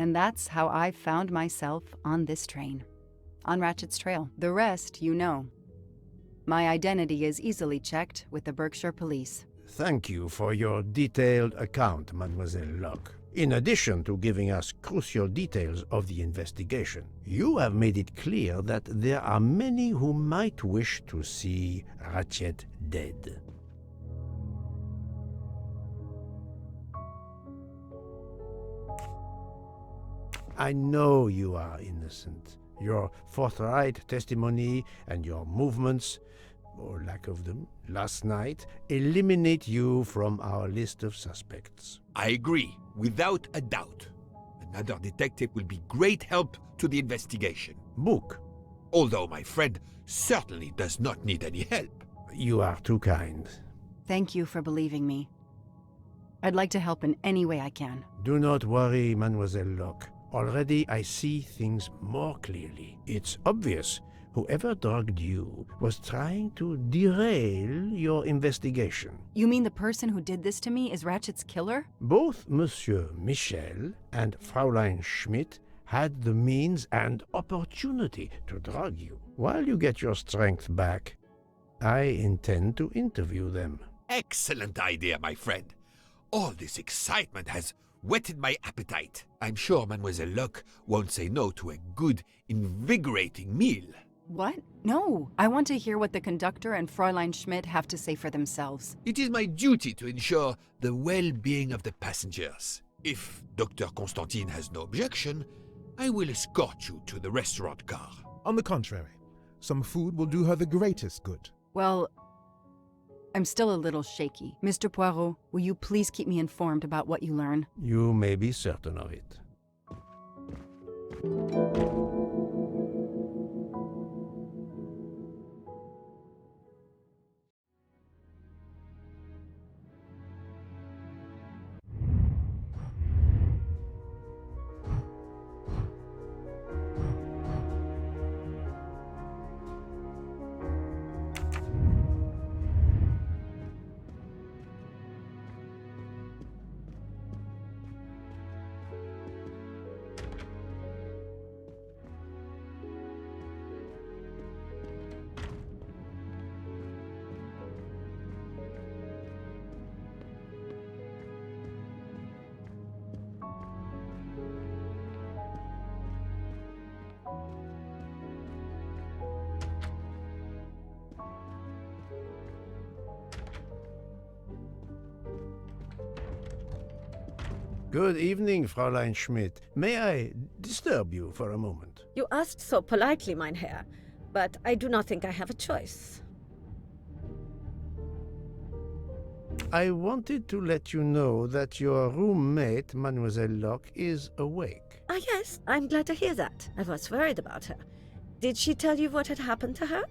And that's how I found myself on this train. On Ratchett's trail. The rest, you know. My identity is easily checked with the Berkshire Police. Thank you for your detailed account, Mademoiselle Locke. In addition to giving us crucial details of the investigation, you have made it clear that there are many who might wish to see Ratchett dead. I know you are innocent. Your forthright testimony and your movements, or lack of them, last night, eliminate you from our list of suspects. I agree, without a doubt. Another detective will be great help to the investigation. Book. Although my friend certainly does not need any help. You are too kind. Thank you for believing me. I'd like to help in any way I can. Do not worry, Mademoiselle Locke. Already I see things more clearly. It's obvious whoever drugged you was trying to derail your investigation. You mean the person who did this to me is Ratchett's killer? Both Monsieur Michel and Fräulein Schmidt had the means and opportunity to drug you. While you get your strength back, I intend to interview them. Excellent idea, my friend. All this excitement has whetted my appetite. I'm sure Mademoiselle Locke won't say no to a good, invigorating meal. What? No. I want to hear what the conductor and Fräulein Schmidt have to say for themselves. It is my duty to ensure the well-being of the passengers. If Dr. Constantine has no objection, I will escort you to the restaurant car. On the contrary, some food will do her the greatest good. Well, I'm still a little shaky. Mr. Poirot, will you please keep me informed about what you learn? You may be certain of it. Good evening, Fräulein Schmidt. May I disturb you for a moment? You asked so politely, mein Herr, but I do not think I have a choice. I wanted to let you know that your roommate, Mademoiselle Locke, is awake. Ah, yes, I'm glad to hear that. I was worried about her. Did she tell you what had happened to her?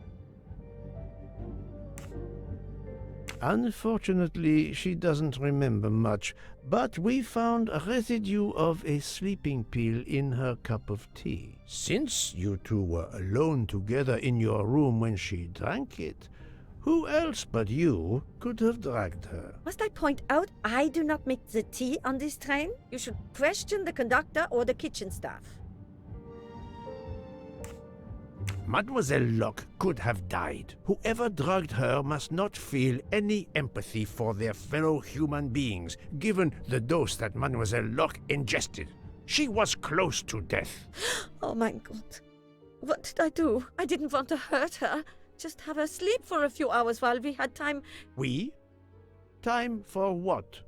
Unfortunately, she doesn't remember much, but we found a residue of a sleeping pill in her cup of tea. Since you two were alone together in your room when she drank it, who else but you could have dragged her? Must I point out I do not make the tea on this train? You should question the conductor or the kitchen staff. Mademoiselle Locke could have died. Whoever drugged her must not feel any empathy for their fellow human beings, given the dose that Mademoiselle Locke ingested. She was close to death. Oh my God. What did I do? I didn't want to hurt her. Just have her sleep for a few hours while we had time. We? Time for what?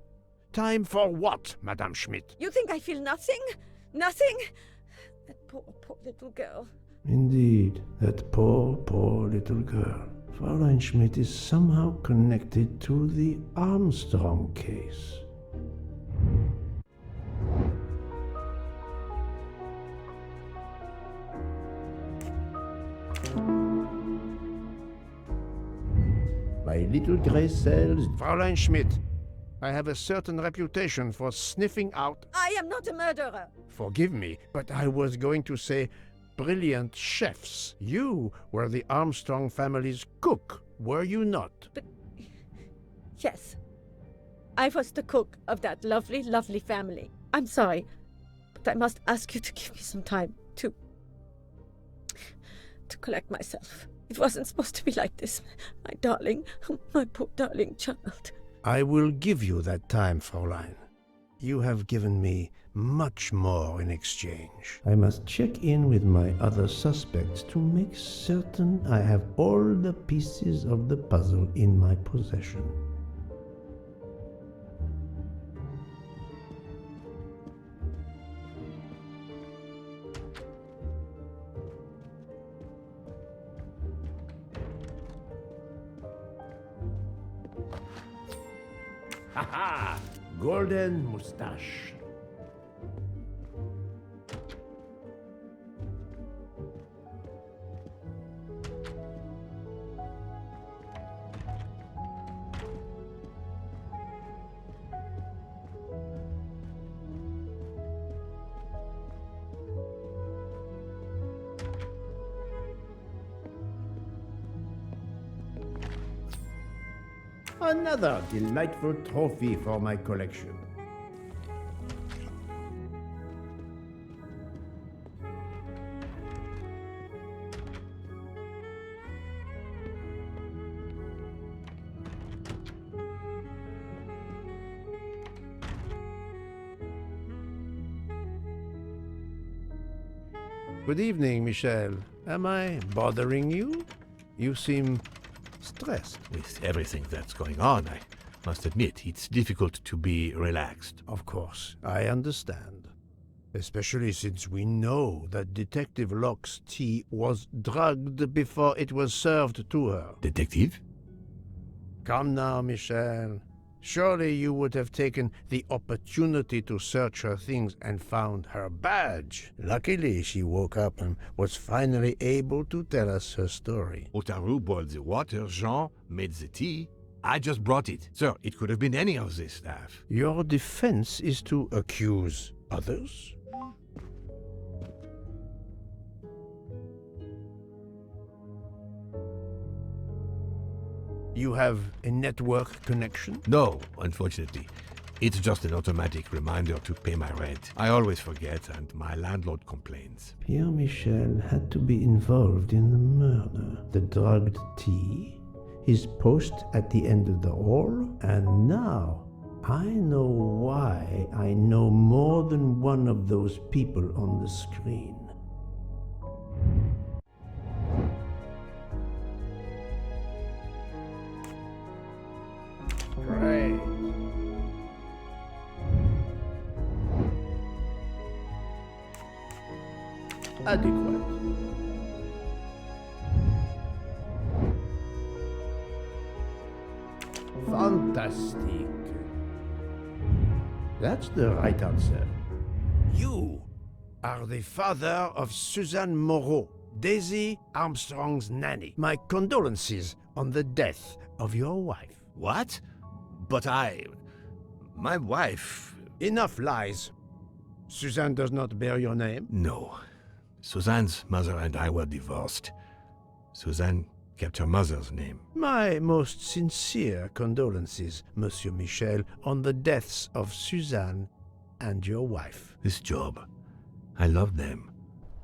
Time for what, Madame Schmidt? You think I feel nothing? Nothing? That poor, poor little girl. Indeed, that poor, poor little girl. Fräulein Schmidt is somehow connected to the Armstrong case. My little gray cells. Fräulein Schmidt, I have a certain reputation for sniffing out... I am not a murderer. Forgive me, but I was going to say brilliant chefs. You were the Armstrong family's cook, were you not? But... yes. I was the cook of that lovely, lovely family. I'm sorry, But I must ask you to give me some time to collect myself. It wasn't supposed to be like this, my darling, my poor darling child. I will give you that time, Fräulein. You have given me much more in exchange. I must check in with my other suspects to make certain I have all the pieces of the puzzle in my possession. Ha-ha! Golden mustache. Another delightful trophy for my collection. Good evening, Michel. Am I bothering you? You seem stressed. With everything that's going on, I must admit it's difficult to be relaxed. Of course, I understand. Especially since we know that Detective Locke's tea was drugged before it was served to her. Detective? Come now, Michel. Surely you would have taken the opportunity to search her things and found her badge. Luckily, she woke up and was finally able to tell us her story. Otaru boiled the water, Jean made the tea. I just brought it. Sir, it could have been any of the staff. Your defense is to accuse others? You have a network connection? No, unfortunately. It's just an automatic reminder to pay my rent. I always forget, and my landlord complains. Pierre Michel had to be involved in the murder. The drugged tea, his post at the end of the hall, and now I know why I know more than one of those people on the screen. Right. Adequate. Fantastic. That's the right answer. You are the father of Suzanne Moreau, Daisy Armstrong's nanny. My condolences on the death of your wife. What? But my wife... Enough lies. Suzanne does not bear your name? No. Suzanne's mother and I were divorced. Suzanne kept her mother's name. My most sincere condolences, Monsieur Michel, on the deaths of Suzanne and your wife. This job, I loved them,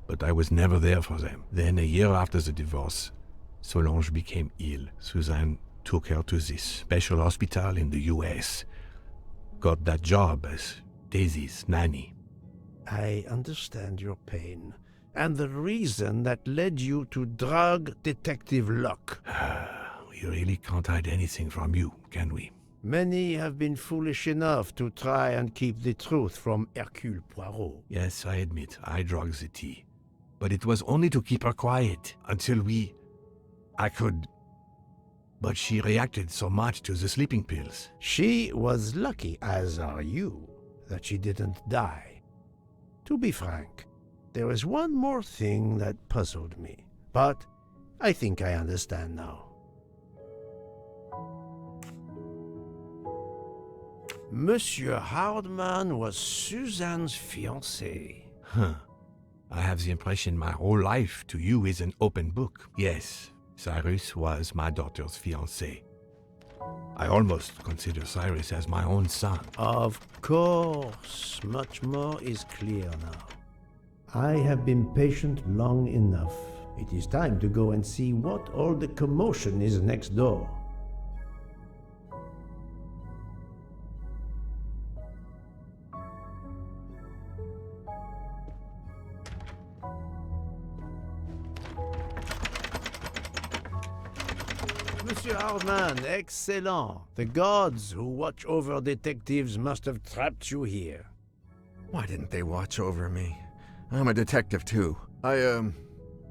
but I was never there for them. Then, a year after the divorce, Solange became ill. Suzanne took her to this special hospital in the US. Got that job as Daisy's nanny. I understand your pain, and the reason that led you to drug Detective Locke. We really can't hide anything from you, can we? Many have been foolish enough to try and keep the truth from Hercule Poirot. Yes, I admit, I drugged the tea. But it was only to keep her quiet, until I could... But she reacted so much to the sleeping pills. She was lucky, as are you, that she didn't die. To be frank, there is one more thing that puzzled me, but I think I understand now. Monsieur Hardman was Suzanne's fiancé. Huh. I have the impression my whole life to you is an open book. Yes, Cyrus was my daughter's fiancé. I almost consider Cyrus as my own son. Of course, much more is clear now. I have been patient long enough. It is time to go and see what all the commotion is next door. Monsieur Hardman, excellent. The gods who watch over detectives must have trapped you here. Why didn't they watch over me? I'm a detective too. I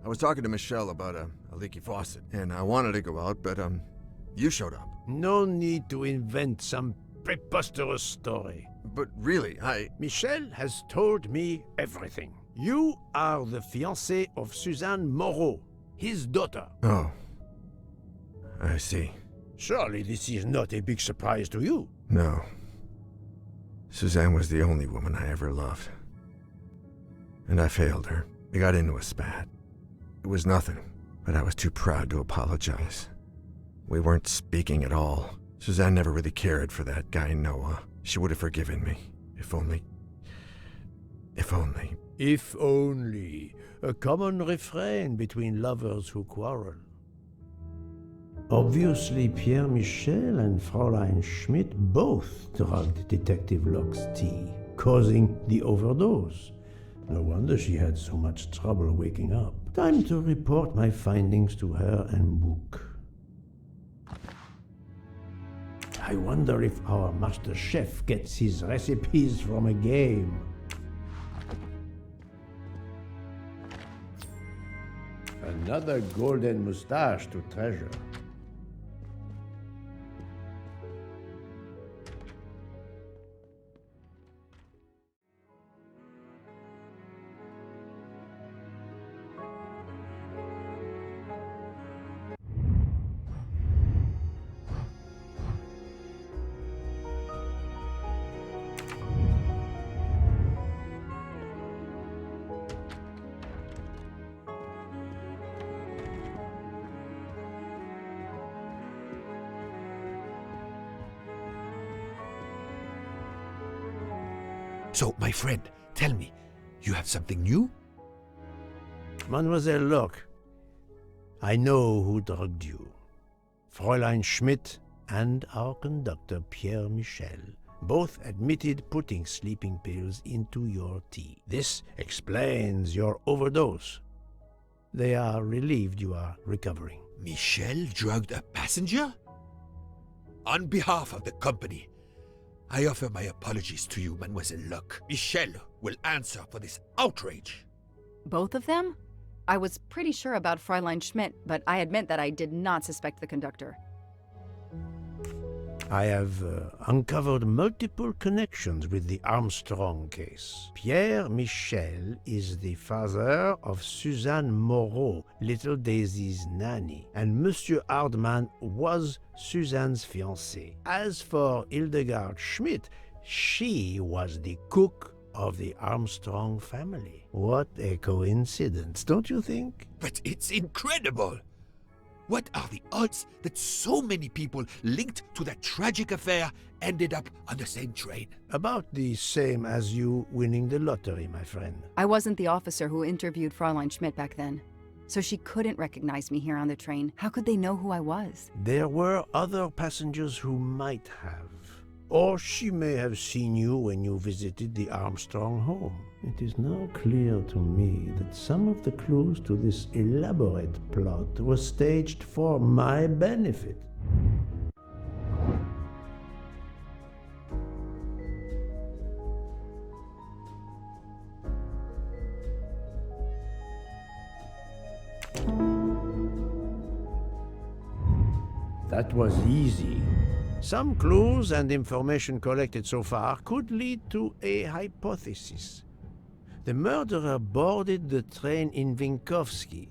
was talking to Michelle about a leaky faucet, and I wanted to go out, but you showed up. No need to invent some preposterous story. But really, Michel has told me everything. You are the fiancé of Suzanne Moreau, his daughter. Oh. I see. Surely this is not a big surprise to you. No. Suzanne was the only woman I ever loved. And I failed her. We got into a spat. It was nothing, but I was too proud to apologize. We weren't speaking at all. Suzanne never really cared for that guy Noah. She would have forgiven me. If only... If only... If only. A common refrain between lovers who quarrel. Obviously, Pierre Michel and Fräulein Schmidt both drugged Detective Locke's tea, causing the overdose. No wonder she had so much trouble waking up. Time to report my findings to her and Book. I wonder if our master chef gets his recipes from a game. Another golden mustache to treasure. So, my friend, tell me, you have something new? Mademoiselle Locke, I know who drugged you. Fräulein Schmidt and our conductor Pierre Michel both admitted putting sleeping pills into your tea. This explains your overdose. They are relieved you are recovering. Michel drugged a passenger? On behalf of the company, I offer my apologies to you, Mademoiselle Locke. Michel will answer for this outrage. Both of them? I was pretty sure about Fräulein Schmidt, but I admit that I did not suspect the conductor. I have uncovered multiple connections with the Armstrong case. Pierre Michel is the father of Suzanne Moreau, little Daisy's nanny, and Monsieur Hardman was Suzanne's fiancé. As for Hildegard Schmidt, she was the cook of the Armstrong family. What a coincidence, don't you think? But it's incredible! What are the odds that so many people linked to that tragic affair ended up on the same train? About the same as you winning the lottery, my friend. I wasn't the officer who interviewed Fräulein Schmidt back then, so she couldn't recognize me here on the train. How could they know who I was? There were other passengers who might have. Or she may have seen you when you visited the Armstrong home. It is now clear to me that some of the clues to this elaborate plot were staged for my benefit. That was easy. Some clues and information collected so far could lead to a hypothesis. The murderer boarded the train in Vinkovsky,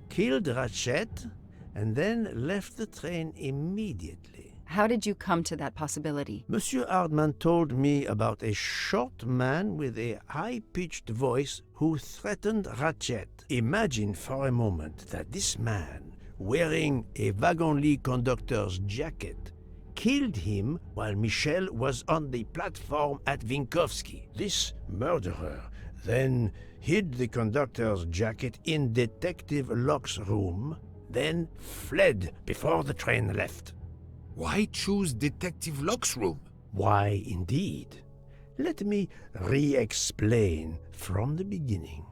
killed Ratchett, and then left the train immediately. How did you come to that possibility? Monsieur Hardman told me about a short man with a high-pitched voice who threatened Ratchett. Imagine for a moment that this man, wearing a wagon-lit conductor's jacket, killed him while Michel was on the platform at Vinkovsky. This murderer then hid the conductor's jacket in Detective Locke's room, then fled before the train left. Why choose Detective Locke's room? Why, indeed. Let me re-explain from the beginning.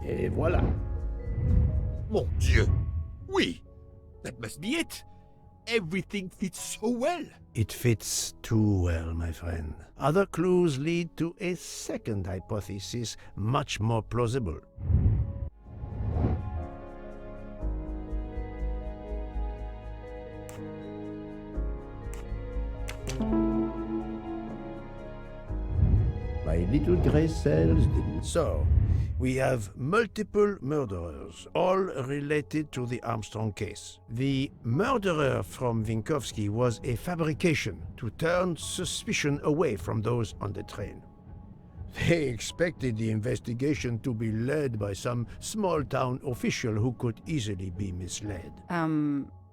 Et voilà. Mon Dieu! Oui! That must be it! Everything fits so well! It fits too well, my friend. Other clues lead to a second hypothesis, much more plausible. My little gray cells didn't. So, we have multiple murderers, all related to the Armstrong case. The murderer from Vinkovsky was a fabrication to turn suspicion away from those on the train. They expected the investigation to be led by some small-town official who could easily be misled.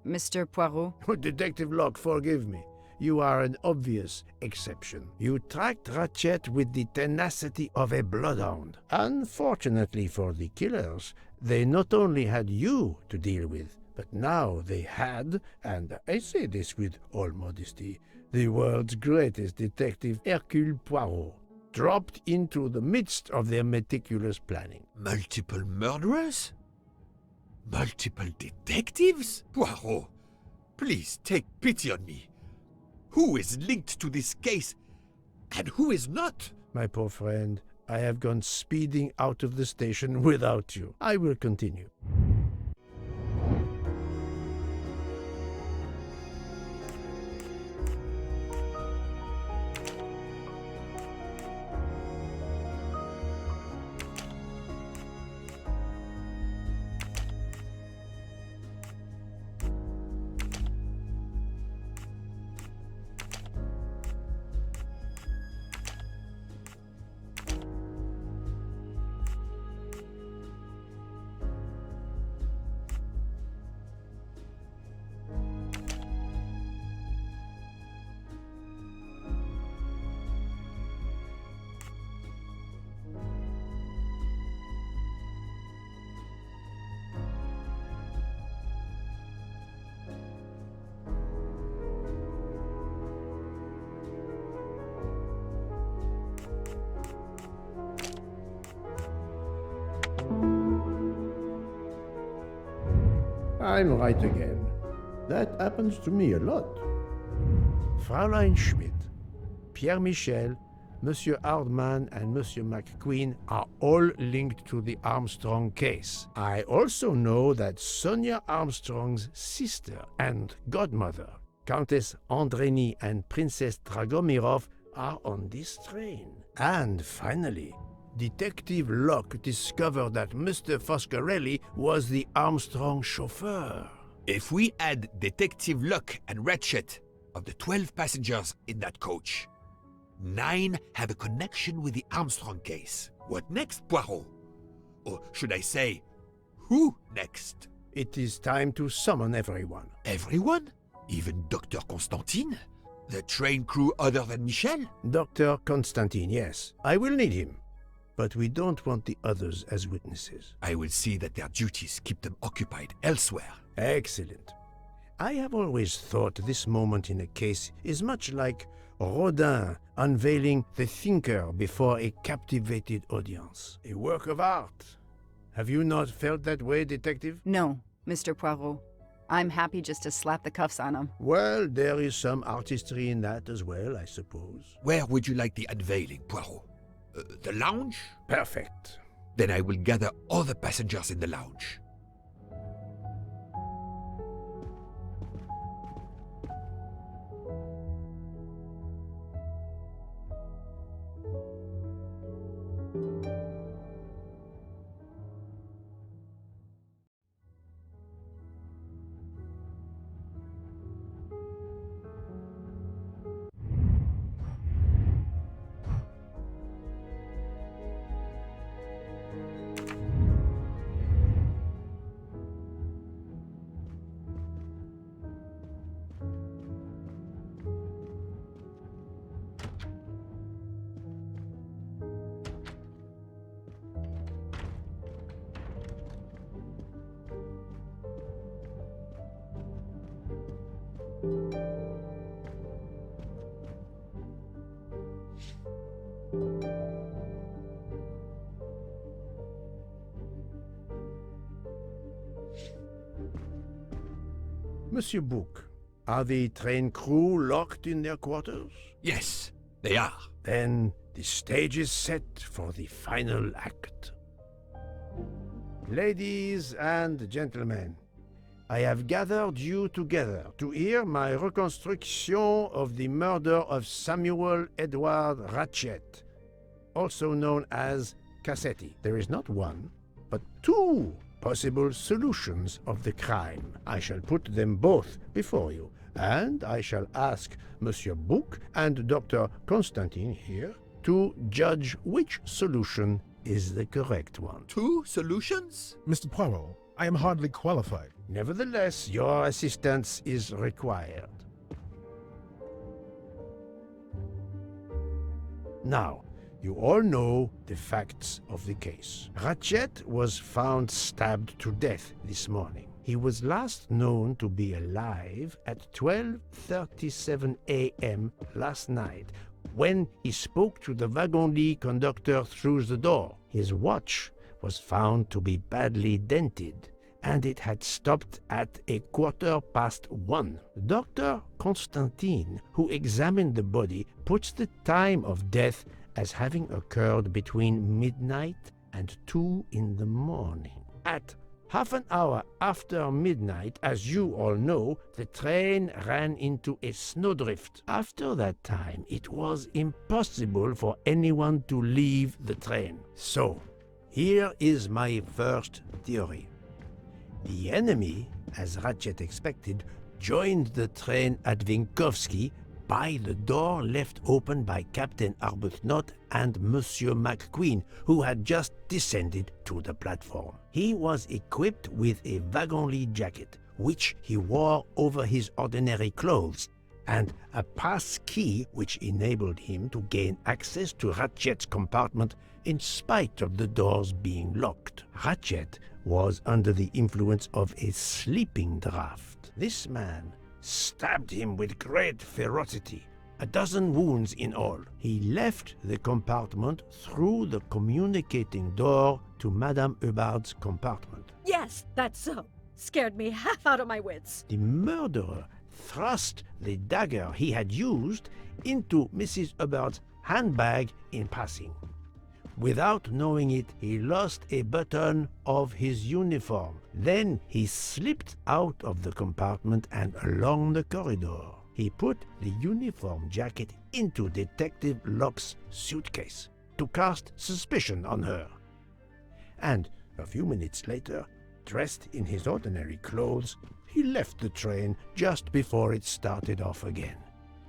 Mr. Poirot? Detective Locke, forgive me. You are an obvious exception. You tracked Ratchett with the tenacity of a bloodhound. Unfortunately for the killers, they not only had you to deal with, but now they had, and I say this with all modesty, the world's greatest detective, Hercule Poirot, dropped into the midst of their meticulous planning. Multiple murderers? Multiple detectives? Poirot, please take pity on me. Who is linked to this case, and who is not? My poor friend, I have gone speeding out of the station without you. I will continue. I'm right again. That happens to me a lot. Fräulein Schmidt, Pierre Michel, Monsieur Hardman, and Monsieur McQueen are all linked to the Armstrong case. I also know that Sonia Armstrong's sister and godmother, Countess Andreni and Princess Dragomirov, are on this train. And finally, Detective Locke discovered that Mr. Foscarelli was the Armstrong chauffeur. If we add Detective Locke and Ratchett, of the 12 passengers in that coach, 9 have a connection with the Armstrong case. What next, Poirot? Or should I say, who next? It is time to summon everyone. Everyone? Even Dr. Constantine? The train crew other than Michel? Dr. Constantine, yes. I will need him. but we don't want the others as witnesses. I will see that their duties keep them occupied elsewhere. Excellent. I have always thought this moment in a case is much like Rodin unveiling the thinker before a captivated audience. A work of art. Have you not felt that way, Detective? No, Mr. Poirot. I'm happy just to slap the cuffs on him. Well, there is some artistry in that as well, I suppose. Where would you like the unveiling, Poirot? The lounge? Perfect. Then I will gather all the passengers in the lounge. Monsieur Bouc, are the train crew locked in their quarters? Yes, they are. Then the stage is set for the final act. Ladies and gentlemen, I have gathered you together to hear my reconstruction of the murder of Samuel Edward Ratchett, also known as Cassetti. There is not one, but two possible solutions of the crime. I shall put them both before you, and I shall ask Monsieur Bouc and Dr. Constantine here to judge which solution is the correct one. 2 solutions? Mr. Poirot, I am hardly qualified. Nevertheless, your assistance is required. Now, you all know the facts of the case. Ratchett was found stabbed to death this morning. He was last known to be alive at 12:37 a.m. last night, when he spoke to the wagon-lit conductor through the door. His watch was found to be badly dented, and it had stopped at 1:15. Dr. Constantine, who examined the body, puts the time of death as having occurred between midnight and 2 in the morning. At half an hour after midnight, as you all know, the train ran into a snowdrift. After that time, it was impossible for anyone to leave the train. So, here is my first theory. The enemy, as Ratchett expected, joined the train at Vinkovsky by the door left open by Captain Arbuthnot and Monsieur McQueen, who had just descended to the platform. He was equipped with a wagon-lit jacket, which he wore over his ordinary clothes, and a pass key which enabled him to gain access to Ratchett's compartment in spite of the doors being locked. Ratchett was under the influence of a sleeping draught. This man stabbed him with great ferocity, 12 wounds in all. He left the compartment through the communicating door to Madame Hubbard's compartment. Yes, that's so. Scared me half out of my wits. The murderer thrust the dagger he had used into Mrs. Hubbard's handbag in passing. Without knowing it, he lost a button of his uniform. Then he slipped out of the compartment and along the corridor. He put the uniform jacket into Detective Locke's suitcase to cast suspicion on her. And a few minutes later, dressed in his ordinary clothes, he left the train just before it started off again,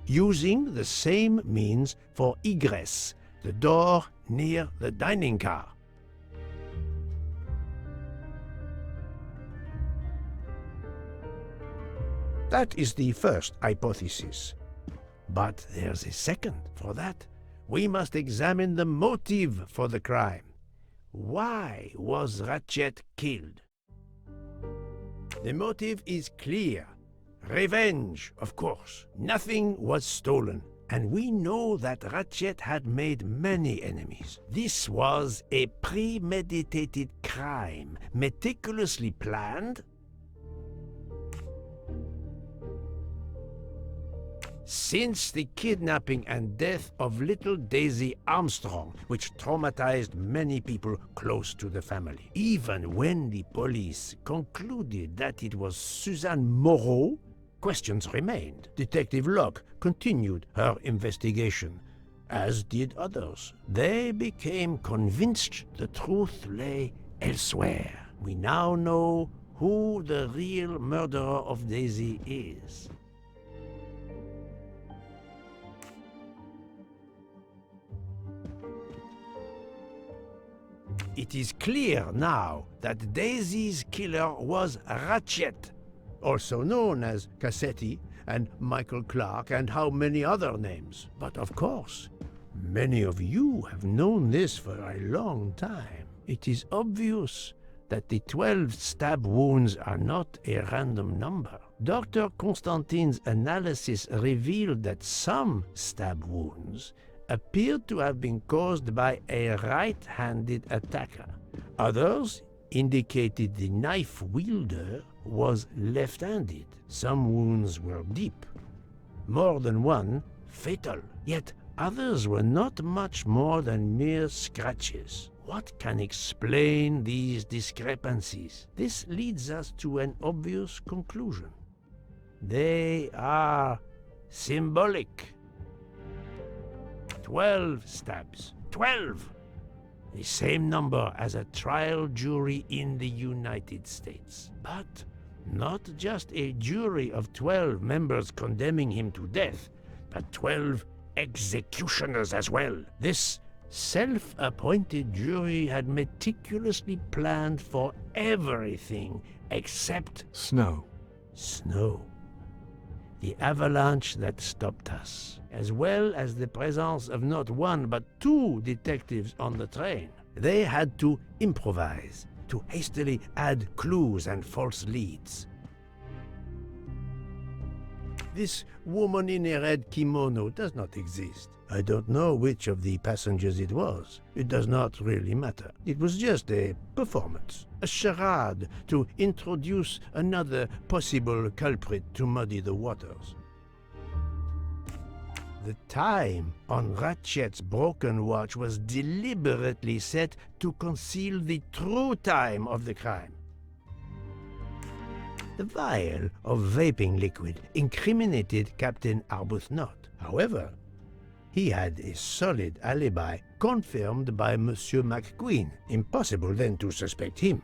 using the same means for egress, the door near the dining car. That is the first hypothesis. But there's a second. For that, we must examine the motive for the crime. Why was Ratchett killed? The motive is clear. Revenge, of course. Nothing was stolen, and we know that Ratchett had made many enemies. This was a premeditated crime, meticulously planned. Since the kidnapping and death of little Daisy Armstrong, which traumatized many people close to the family. Even when the police concluded that it was Suzanne Moreau, questions remained. Detective Locke continued her investigation, as did others. They became convinced the truth lay elsewhere. We now know who the real murderer of Daisy is. It is clear now that Daisy's killer was Ratchett, also known as Cassetti and Michael Clark and how many other names. But of course, many of you have known this for a long time. It is obvious that the 12 stab wounds are not a random number. Dr. Constantine's analysis revealed that some stab wounds appeared to have been caused by a right-handed attacker. Others indicated the knife wielder was left-handed. Some wounds were deep, more than one fatal, yet others were not much more than mere scratches. What can explain these discrepancies? This leads us to an obvious conclusion. They are symbolic. 12 stabs. 12! The same number as a trial jury in the United States. But not just a jury of 12 members condemning him to death, but 12 executioners as well. This self-appointed jury had meticulously planned for everything except Snow. snow. The avalanche that stopped us, as well as the presence of not one but two detectives on the train. They had to improvise, to hastily add clues and false leads. This woman in a red kimono does not exist. I don't know which of the passengers it was. It does not really matter. It was just a performance, a charade to introduce another possible culprit to muddy the waters. The time on Ratchett's broken watch was deliberately set to conceal the true time of the crime. The vial of vaping liquid incriminated Captain Arbuthnot. However, he had a solid alibi confirmed by Monsieur McQueen. Impossible then to suspect him.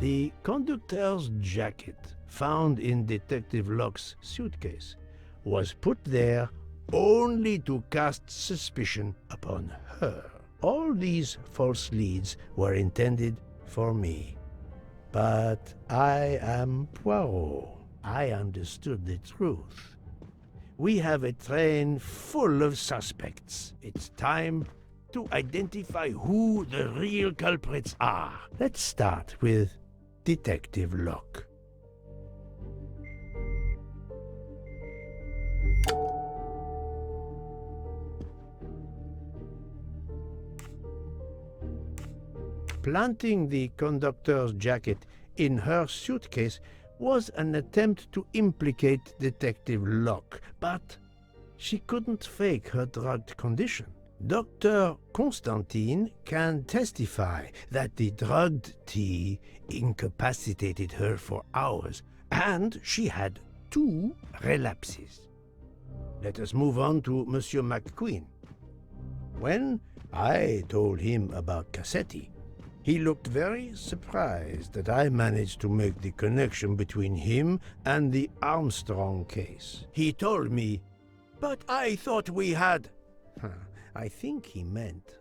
The conductor's jacket, found in Detective Locke's suitcase, was put there only to cast suspicion upon her. All these false leads were intended for me. But I am Poirot. I understood the truth. We have a train full of suspects. It's time to identify who the real culprits are. Let's start with Detective Locke. Planting the conductor's jacket in her suitcase was an attempt to implicate Detective Locke, but she couldn't fake her drugged condition. Dr. Constantine can testify that the drugged tea incapacitated her for hours, and she had 2 relapses. Let us move on to Monsieur McQueen. When I told him about Cassetti, he looked very surprised that I managed to make the connection between him and the Armstrong case. He told me, "But I thought we had..." I think he meant,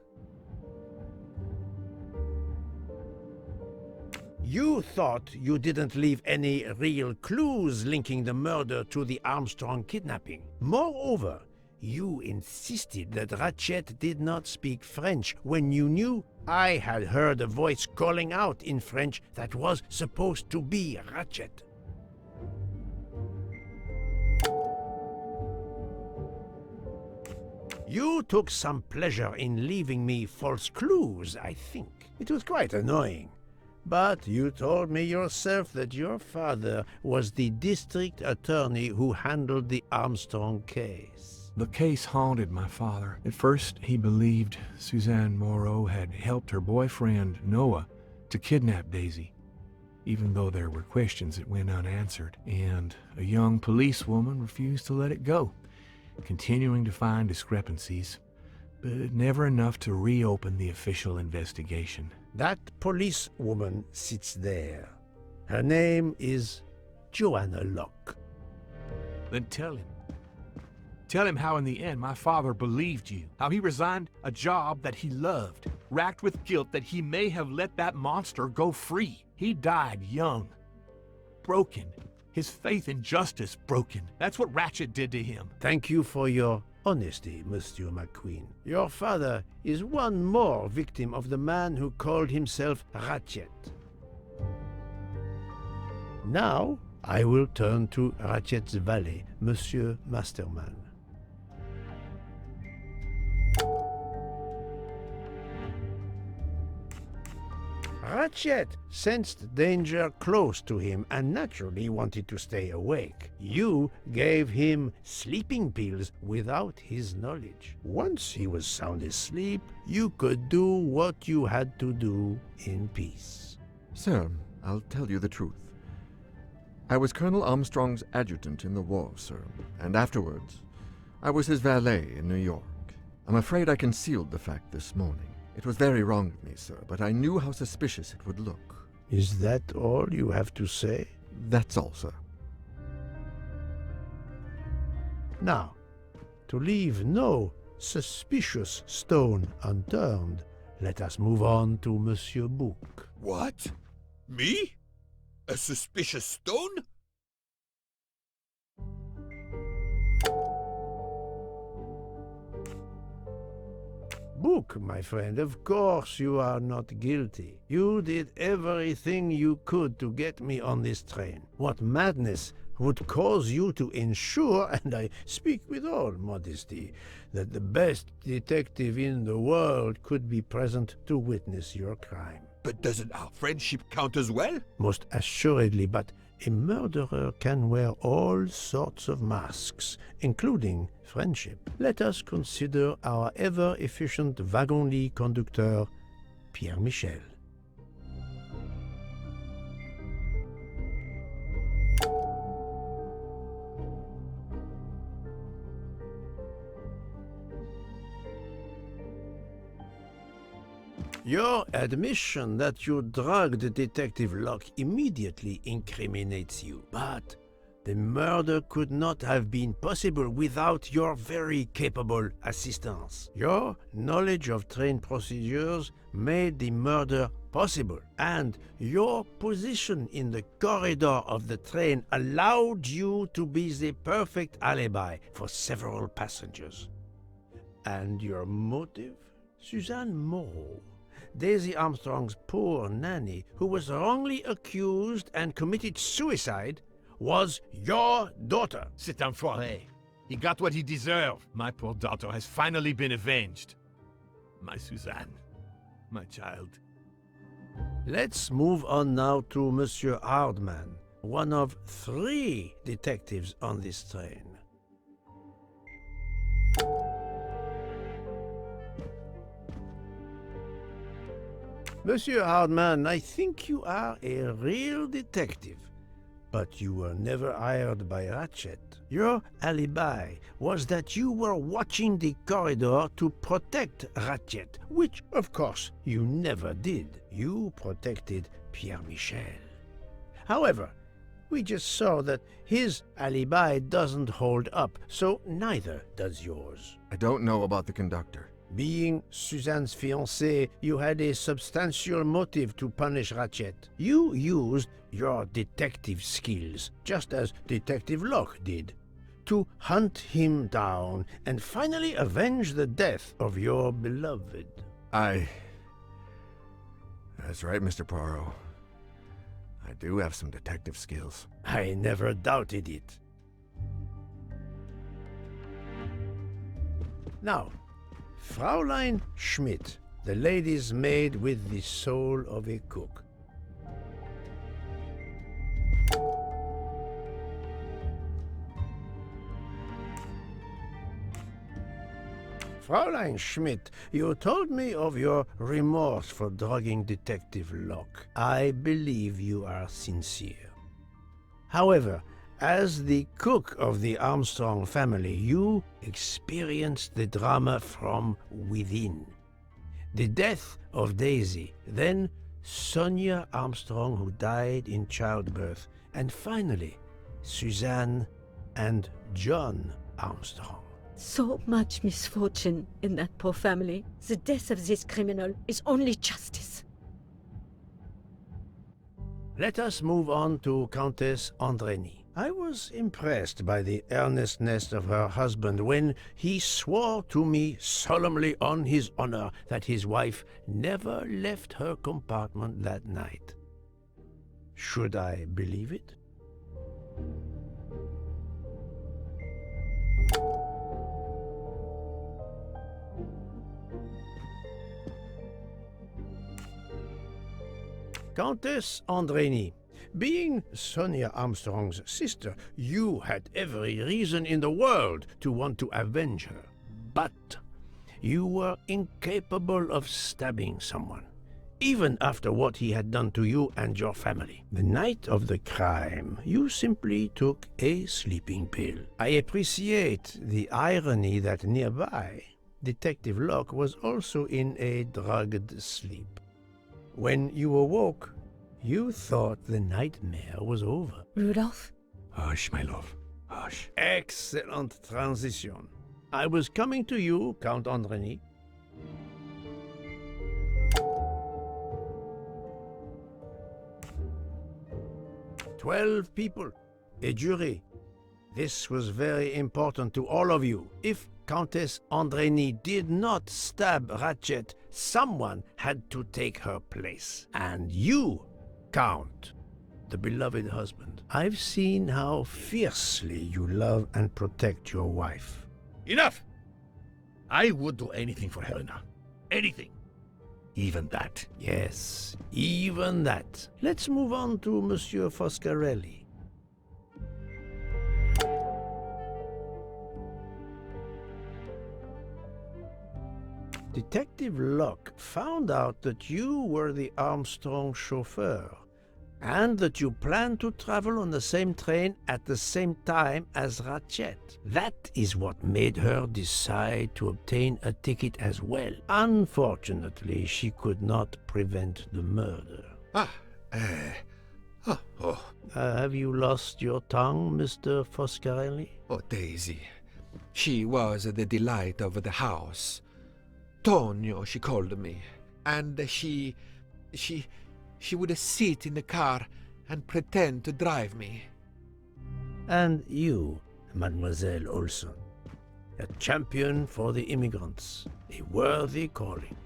"You thought you didn't leave any real clues linking the murder to the Armstrong kidnapping. Moreover, You insisted that Ratchett did not speak French when you knew I had heard a voice calling out in French that was supposed to be Ratchett. You took some pleasure in leaving me false clues, I think. It was quite annoying. But you told me yourself that your father was the district attorney who handled the Armstrong case. The case haunted my father. At first, he believed Suzanne Moreau had helped her boyfriend, Noah, to kidnap Daisy, even though there were questions that went unanswered, and a young policewoman refused to let it go, continuing to find discrepancies, but never enough to reopen the official investigation. That policewoman sits there. Her name is Joanna Locke. Then tell him. Tell him how in the end my father believed you, how he resigned a job that he loved, racked with guilt that he may have let that monster go free. He died young, broken, his faith in justice broken. That's what Ratchett did to him. Thank you for your honesty, Monsieur McQueen. Your father is one more victim of the man who called himself Ratchett. Now, I will turn to Ratchett's valet, Monsieur Masterman. Ratchett sensed danger close to him and naturally wanted to stay awake. You gave him sleeping pills without his knowledge. Once he was sound asleep, you could do what you had to do in peace. Sir, I'll tell you the truth. I was Colonel Armstrong's adjutant in the war, sir, and afterwards, I was his valet in New York. I'm afraid I concealed the fact this morning. It was very wrong of me, sir, but I knew how suspicious it would look. Is that all you have to say? That's all, sir. Now, to leave no suspicious stone unturned, let us move on to Monsieur Bouc. What? Me? A suspicious stone? Bouc, my friend, of course you are not guilty. You did everything you could to get me on this train. What madness would cause you to ensure, and I speak with all modesty, that the best detective in the world could be present to witness your crime? But doesn't our friendship count as well? Most assuredly, but a murderer can wear all sorts of masks, including friendship. Let us consider our ever-efficient wagon-lit conductor, Pierre Michel. Your admission that you drugged Detective Locke immediately incriminates you, but the murder could not have been possible without your very capable assistance. Your knowledge of train procedures made the murder possible, and your position in the corridor of the train allowed you to be the perfect alibi for several passengers. And your motive? Suzanne Moreau, Daisy Armstrong's poor nanny, who was wrongly accused and committed suicide, was your daughter. C'est enfoiré. He got what he deserved. My poor daughter has finally been avenged. My Suzanne. My child. Let's move on now to Monsieur Hardman, one of 3 detectives on this train. Monsieur Hardman, I think you are a real detective, but you were never hired by Ratchett. Your alibi was that you were watching the corridor to protect Ratchett, which, of course, you never did. You protected Pierre Michel. However, we just saw that his alibi doesn't hold up, so neither does yours. I don't know about the conductor. Being Suzanne's fiancé, you had a substantial motive to punish Ratchett. You used your detective skills, just as Detective Locke did, to hunt him down and finally avenge the death of your beloved. That's right, Mr. Poirot. I do have some detective skills. I never doubted it. Now, Fraulein Schmidt, the lady's maid with the soul of a cook. Fraulein Schmidt, you told me of your remorse for drugging Detective Locke. I believe you are sincere. However, as the cook of the Armstrong family, you experienced the drama from within. The death of Daisy, then Sonia Armstrong, who died in childbirth, and finally, Suzanne and John Armstrong. So much misfortune in that poor family. The death of this criminal is only justice. Let us move on to Countess Andreny. I was impressed by the earnestness of her husband when he swore to me solemnly on his honor that his wife never left her compartment that night. Should I believe it? Countess Andreny, being Sonia Armstrong's sister, you had every reason in the world to want to avenge her. But you were incapable of stabbing someone, even after what he had done to you and your family. The night of the crime, you simply took a sleeping pill. I appreciate the irony that nearby, Detective Locke was also in a drugged sleep. When you awoke, you thought the nightmare was over. Rudolph? Hush, my love. Hush. Excellent transition. I was coming to you, Count Andreny. "12 people, a jury. This was very important to all of you. If Countess Andreny did not stab Ratchett, someone had to take her place. And you, Count, the beloved husband. I've seen how fiercely you love and protect your wife. Enough! I would do anything for Helena. Anything. Even that. Yes, even that. Let's move on to Monsieur Foscarelli. Detective Locke found out that you were the Armstrong chauffeur, and that you planned to travel on the same train at the same time as Ratchett. That is what made her decide to obtain a ticket as well. Unfortunately, she could not prevent the murder. Have you lost your tongue, Mr. Foscarelli? Oh, Daisy. She was the delight of the house. Tonio, she called me. And she would sit in the car and pretend to drive me. And you, Mademoiselle Olson, a champion for the immigrants, a worthy calling.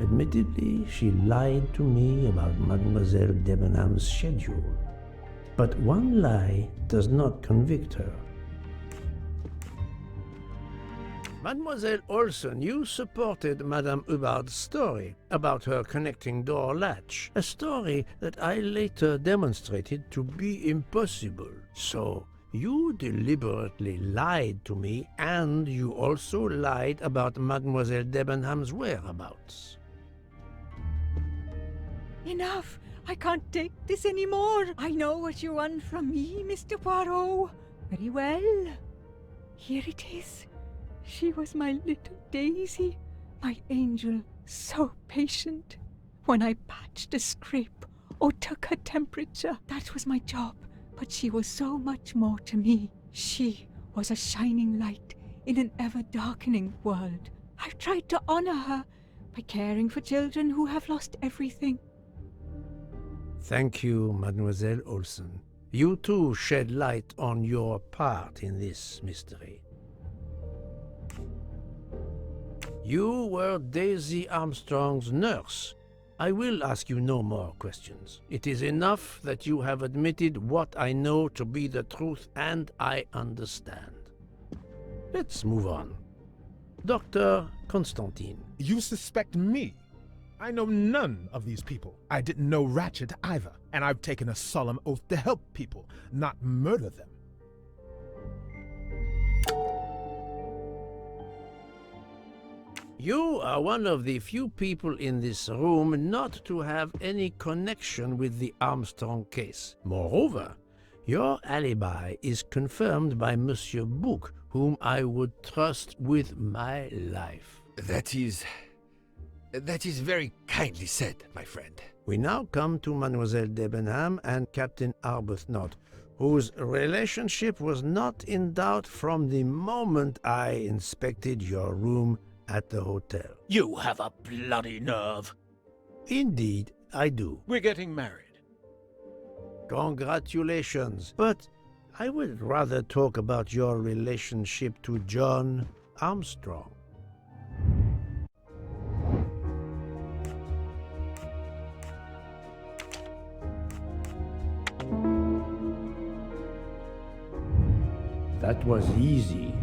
Admittedly, she lied to me about Mademoiselle Debenham's schedule, but one lie does not convict her. Mademoiselle Olson, you supported Madame Hubbard's story about her connecting door latch, a story that I later demonstrated to be impossible. So, you deliberately lied to me, and you also lied about Mademoiselle Debenham's whereabouts. Enough! I can't take this anymore! I know what you want from me, Mr. Poirot. Very well. Here it is. She was my little Daisy, my angel, so patient. When I patched a scrape or took her temperature, that was my job. But she was so much more to me. She was a shining light in an ever-darkening world. I've tried to honor her, by caring for children who have lost everything. Thank you, Mademoiselle Olsen. You too shed light on your part in this mystery. You were Daisy Armstrong's nurse. I will ask you no more questions. It is enough that you have admitted what I know to be the truth, and I understand. Let's move on. Dr. Constantine. You suspect me? I know none of these people. I didn't know Ratchett either, and I've taken a solemn oath to help people, not murder them. You are one of the few people in this room not to have any connection with the Armstrong case. Moreover, your alibi is confirmed by Monsieur Bouc, whom I would trust with my life. That is very kindly said, my friend. We now come to Mademoiselle Debenham and Captain Arbuthnot, whose relationship was not in doubt from the moment I inspected your room at the hotel. You have a bloody nerve. Indeed, I do. We're getting married. Congratulations. But I would rather talk about your relationship to John Armstrong. That was easy.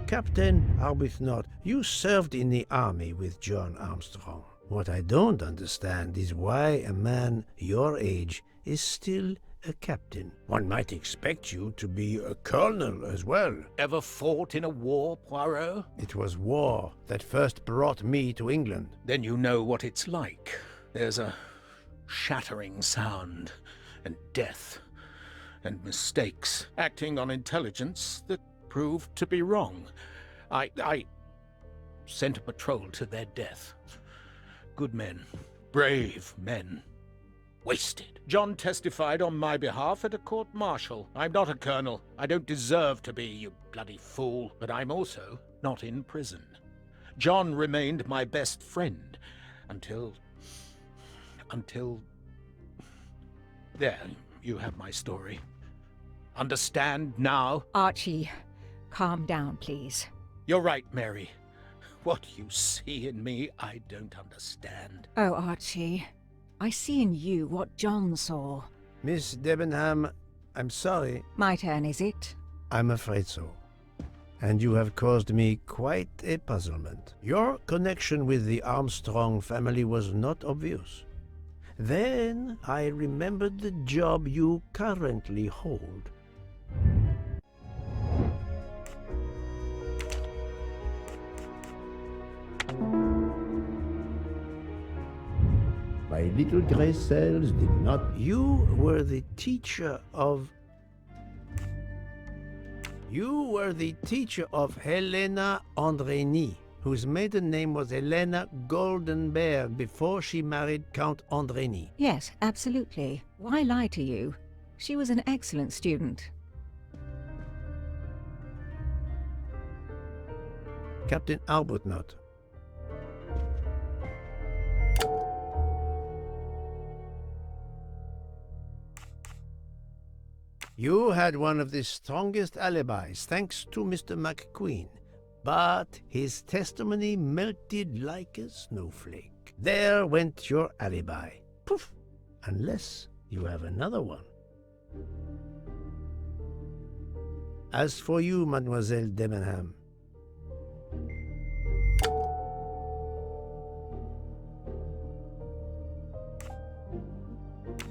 Captain Arbuthnot, you served in the army with John Armstrong. What I don't understand is why a man your age is still a captain. One might expect you to be a colonel as well. Ever fought in a war, Poirot? It was war that first brought me to England. Then you know what it's like. There's a shattering sound, and death, and mistakes, acting on intelligence that proved to be wrong. I sent a patrol to their death. Good men, brave men, wasted. John testified on my behalf at a court-martial. I'm not a colonel. I don't deserve to be, you bloody fool. But I'm also not in prison. John remained my best friend until... There, you have my story. Understand now? Archie, calm down, please. You're right, Mary. What you see in me, I don't understand. Oh, Archie, I see in you what John saw. Miss Debenham, I'm sorry. My turn, is it? I'm afraid so. And you have caused me quite a puzzlement. Your connection with the Armstrong family was not obvious. Then I remembered the job you currently hold. My little gray cells did not... You were the teacher of Helena Andrény, whose maiden name was Helena Goldenberg before she married Count Andrény. Yes, absolutely. Why lie to you? She was an excellent student. Captain Arbuthnot. You had one of the strongest alibis, thanks to Mr. McQueen. But his testimony melted like a snowflake. There went your alibi. Poof! Unless you have another one. As for you, Mademoiselle Debenham,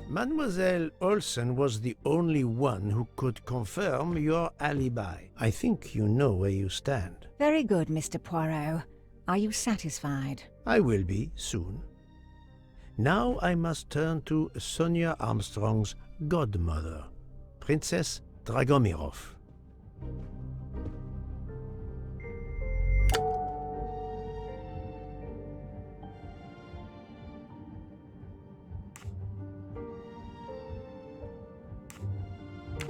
Mademoiselle Olsen was the only one who could confirm your alibi. I think you know where you stand. Very good, Mr. Poirot. Are you satisfied? I will be soon. Now I must turn to Sonia Armstrong's godmother, Princess Dragomirov.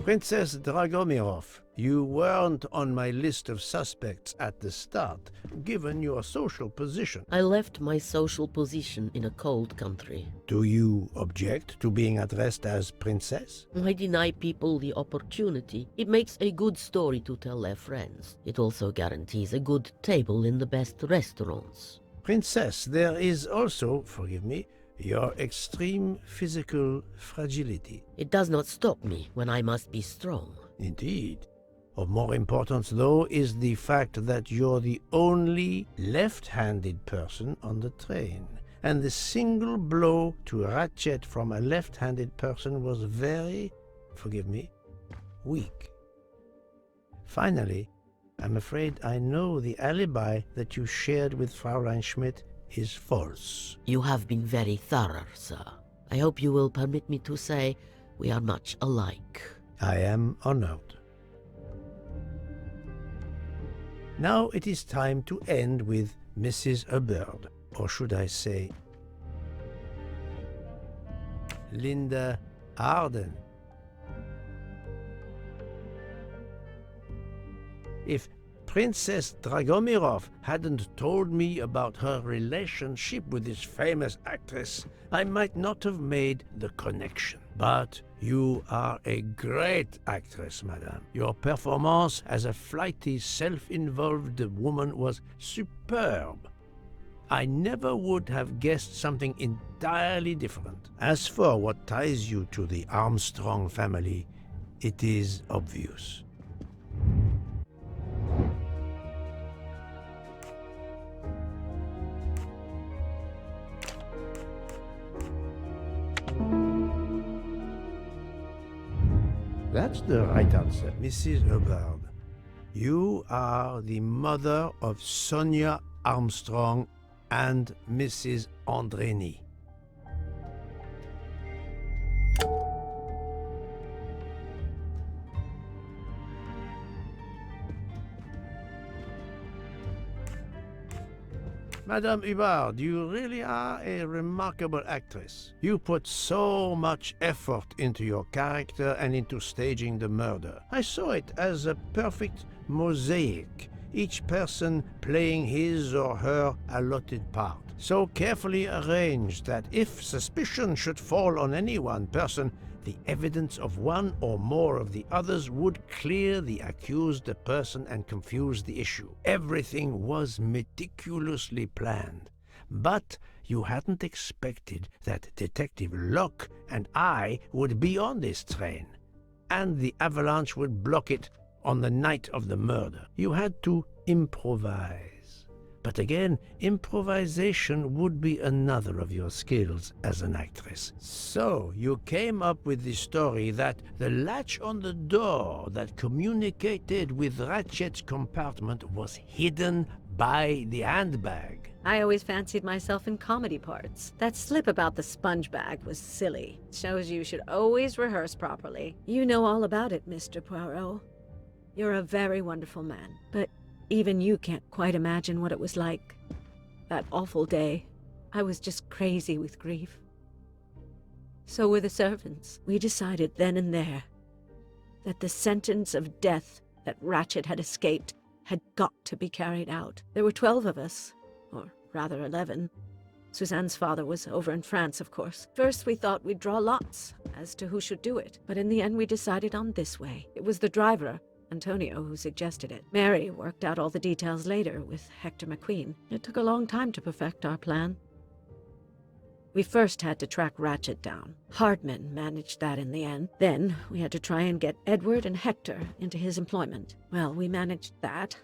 Princess Dragomirov, you weren't on my list of suspects at the start, given your social position. I left my social position in a cold country. Do you object to being addressed as princess? I deny people the opportunity. It makes a good story to tell their friends. It also guarantees a good table in the best restaurants. Princess, there is also, forgive me, your extreme physical fragility. It does not stop me when I must be strong. Indeed. Of more importance, though, is the fact that you're the only left-handed person on the train. And the single blow to Ratchett from a left-handed person was very, forgive me, weak. Finally, I'm afraid I know the alibi that you shared with Fraulein Schmidt is false. You have been very thorough, sir. I hope you will permit me to say we are much alike. I am honored. Now it is time to end with Mrs. Hubbard, or should I say, Linda Arden. If Princess Dragomirov hadn't told me about her relationship with this famous actress, I might not have made the connection. But you are a great actress, madame. Your performance as a flighty, self-involved woman was superb. I never would have guessed something entirely different. As for what ties you to the Armstrong family, it is obvious. That's the right answer, Mrs. Hubbard. You are the mother of Sonia Armstrong and Mrs. Andreni. Madame Hubbard, you really are a remarkable actress. You put so much effort into your character and into staging the murder. I saw it as a perfect mosaic, each person playing his or her allotted part, so carefully arranged that if suspicion should fall on any one person, the evidence of one or more of the others would clear the accused person and confuse the issue. Everything was meticulously planned. But you hadn't expected that Detective Locke and I would be on this train, and the avalanche would block it on the night of the murder. You had to improvise. But again, improvisation would be another of your skills as an actress. So you came up with the story that the latch on the door that communicated with Ratchett's compartment was hidden by the handbag. I always fancied myself in comedy parts. That slip about the sponge bag was silly. Shows you should always rehearse properly. You know all about it, Mr. Poirot. You're a very wonderful man, but even you can't quite imagine what it was like. That awful day. I was just crazy with grief. So were the servants. We decided then and there that the sentence of death that Ratchett had escaped had got to be carried out. There were 12 of us, or rather 11. Suzanne's father was over in France, of course. First we thought we'd draw lots as to who should do it, but in the end we decided on this way. It was the driver, Antonio, who suggested it. Mary worked out all the details later with Hector McQueen. It took a long time to perfect our plan. We first had to track Ratchett down. Hardman managed that in the end. Then we had to try and get Edward and Hector into his employment. Well, we managed that.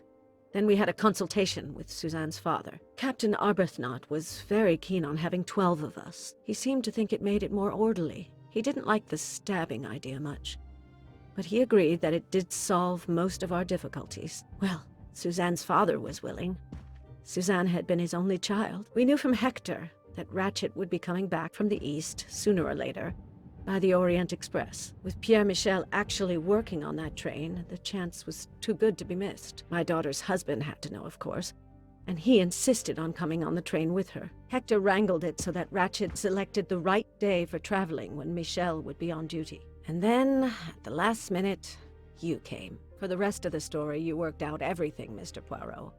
Then we had a consultation with Suzanne's father. Captain Arbuthnot was very keen on having 12 of us. He seemed to think it made it more orderly. He didn't like the stabbing idea much, but he agreed that it did solve most of our difficulties. Well, Suzanne's father was willing. Suzanne had been his only child. We knew from Hector that Ratchett would be coming back from the east, sooner or later, by the Orient Express. With Pierre Michel actually working on that train, the chance was too good to be missed. My daughter's husband had to know, of course, and he insisted on coming on the train with her. Hector wrangled it so that Ratchett selected the right day for traveling when Michel would be on duty. And then, at the last minute, you came. For the rest of the story, you worked out everything, Mr. Poirot.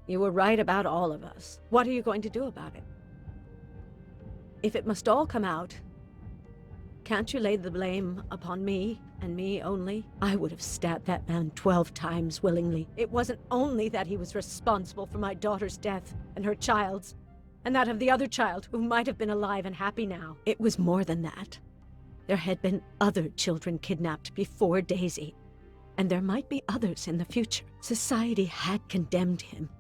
You were right about all of us. What are you going to do about it? If it must all come out, can't you lay the blame upon me, and me only? I would have stabbed that man 12 times willingly. It wasn't only that he was responsible for my daughter's death, and her child's, and that of the other child, who might have been alive and happy now. It was more than that. There had been other children kidnapped before Daisy, and there might be others in the future. Society had condemned him.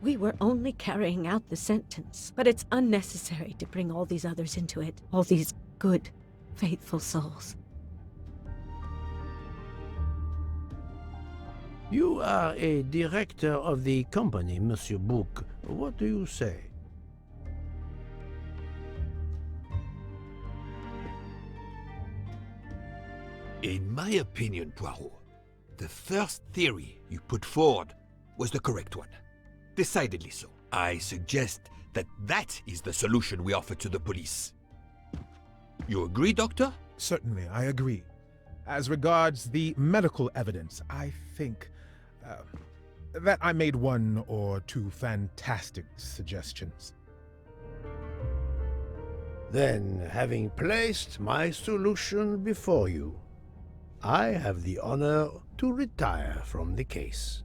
We were only carrying out the sentence, but it's unnecessary to bring all these others into it, all these good, faithful souls. You are a director of the company, Monsieur Bouc. What do you say? In my opinion, Poirot, the first theory you put forward was the correct one. Decidedly so. I suggest that is the solution we offer to the police. You agree, Doctor? Certainly, I agree. As regards the medical evidence, I think that I made one or two fantastic suggestions. Then, having placed my solution before you, I have the honor to retire from the case.